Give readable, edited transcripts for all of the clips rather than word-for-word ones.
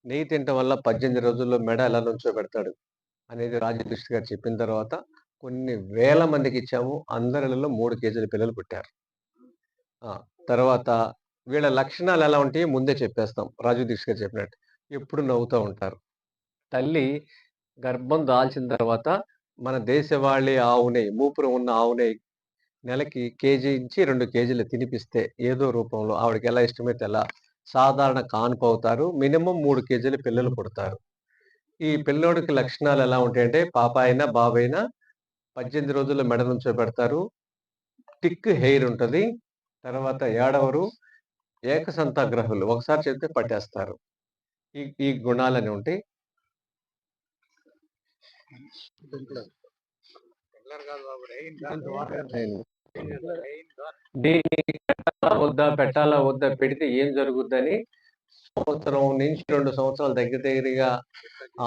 నెయ్యి తినటం వల్ల 18 రోజుల్లో మెడ ఎలా నుంచోబెడతాడు అనేది రాజదృష్టి గారు చెప్పిన తర్వాత కొన్ని వేల మందికిచ్చాము. అందరిలలో 3 కేజీల పిల్లలు పుట్టారు. ఆ! తర్వాత వీళ్ళ లక్షణాలెలా ఉంటాయో ముందే చెప్పేస్తాం. రాజు దీక్ష గారు చెప్పినట్టు. ఎప్పుడు నవ్వుతా ఉంటారు. తల్లి గర్భం దాల్చిన తర్వాత మన దేశవాళీ ఆవు నెయ్యి, మూపురం ఉన్న ఆవు నెయ్యి నెలకి కేజీ నుంచి 2 కేజీలు తినిపిస్తే ఏదో రూపంలో ఆవిడకెలా ఇష్టమైతే అలా సాధారణ కాన్పవుతారు. మినిమమ్ 3 కేజీల పిల్లలు పుడతారు. ఈ పిల్లోడికి లక్షణాలెలా ఉంటాయంటే పాపాయినా, బాబైనా 18 రోజుల్లో మెడ నుంచోబెడతారు. థిక్ హెయిర్ ఉంటది. తర్వాత ఏడవరు. ఏకసంతాగ్రహులు. ఒకసారి చెప్తే పట్టేస్తారు. ఈ ఈ గుణాలని ఉంటాయి. దీన్ని పెట్టాలా వద్దా పెడితే ఏం జరుగుద్దని సంవత్సరం నుంచి 2 సంవత్సరాలు దగ్గరగా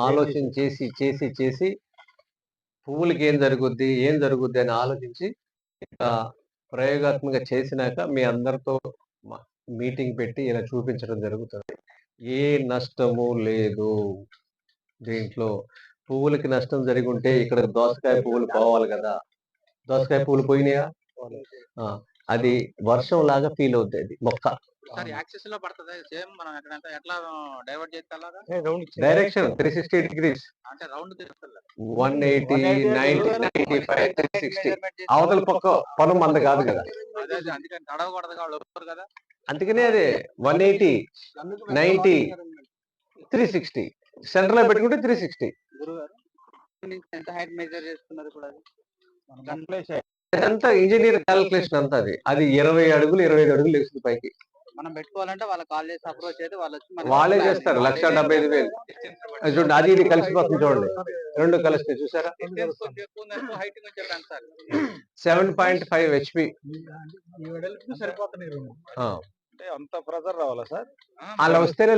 ఆలోచన చేసి పువ్వులకి ఏం జరుగుద్ది అని ఆలోచించి ప్రయోగాత్మకంగా చేసినాక మీ అందరితో మీటింగ్ పెట్టి ఇలా చూపించడం జరుగుతుంది. ఏ నష్టము లేదు దీంట్లో. పువ్వులకి నష్టం జరిగి ఉంటే ఇక్కడ దోసకాయ పువ్వులు పోవాలి కదా! దోసకాయ పువ్వులు పోయినాయా? అది వర్షం లాగా ఫీల్ అవుద్ది అది మొక్క. సార్ యాక్సిస్ లో పడుతుంది సేమ్ మనం ఎట్లా డైవర్ట్ చేస్తే అలాగా డైరెక్షన్ 360 డిగ్రీస్ అంటే రౌండ్ తిరుగుతుంది 180 90 95 360 అవతల పక్క పొలం మంద కాదు కదా, అదే అందుకని తడవకూడదు వాళ్ళు ఒప్పుకోరు కదా, అందుకనే అదే 180 90 360 సెంటర్ లో పెట్టుకుంటే 360. గురుగారు ఎంత హైట్ మెజర్ చేస్తున్నారు ఇప్పుడు అది అంతా ఇంజనీర్ క్యాలిక్యులేషన్ అంతా అది 20 అడుగులు 25 అడుగులు లేస్తుంది పైకి. మనం పెట్టుకోవాలంటే వాళ్ళ కాలేజ్ అప్రోచ్ అయితే వాళ్ళే చేస్తారు. 1,75,000 చూడండి, అది ఇది కలిసిపోతుంది చూడండి, రెండు కలిస్తే చూసారా 7.5 HP. అంత ప్రెజర్ రావాలా సార్? అలా వస్తేనే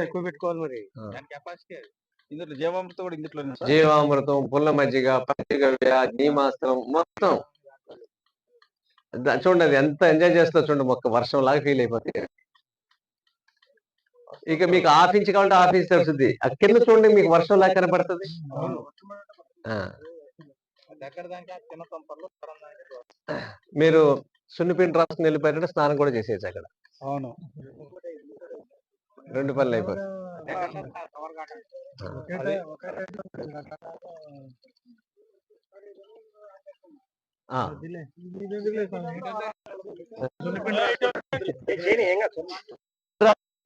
ఎక్కువ పెట్టుకోవాలి మరి కెపాసిటీ. ఇందులో జీవామృతం కూడా ఇందులోనే సార్. జీవామృతం, పుల్ల మజ్జిగ, పంచగవ్య, నీమాస్త్రం మొత్తం చూడండి, అది ఎంత ఎంజాయ్ చేస్తా చూడండి, మొక్క వర్షం లాగా ఫీల్ అయిపోతుంది. ఇక మీకు హాఫ్ ఇంచ్ కావాలంటే హాఫ్ ఇంచ్ తెలుస్తుంది. కింద చూడండి మీకు వర్షం లాగా కనబడుతుంది. మీరు సున్నిపిండి రాసుకుని వెళ్ళిపోయారంటే స్నానం కూడా చేసేయచ్చు అక్కడ. అవును, 2 పనులు అయిపోతాయి.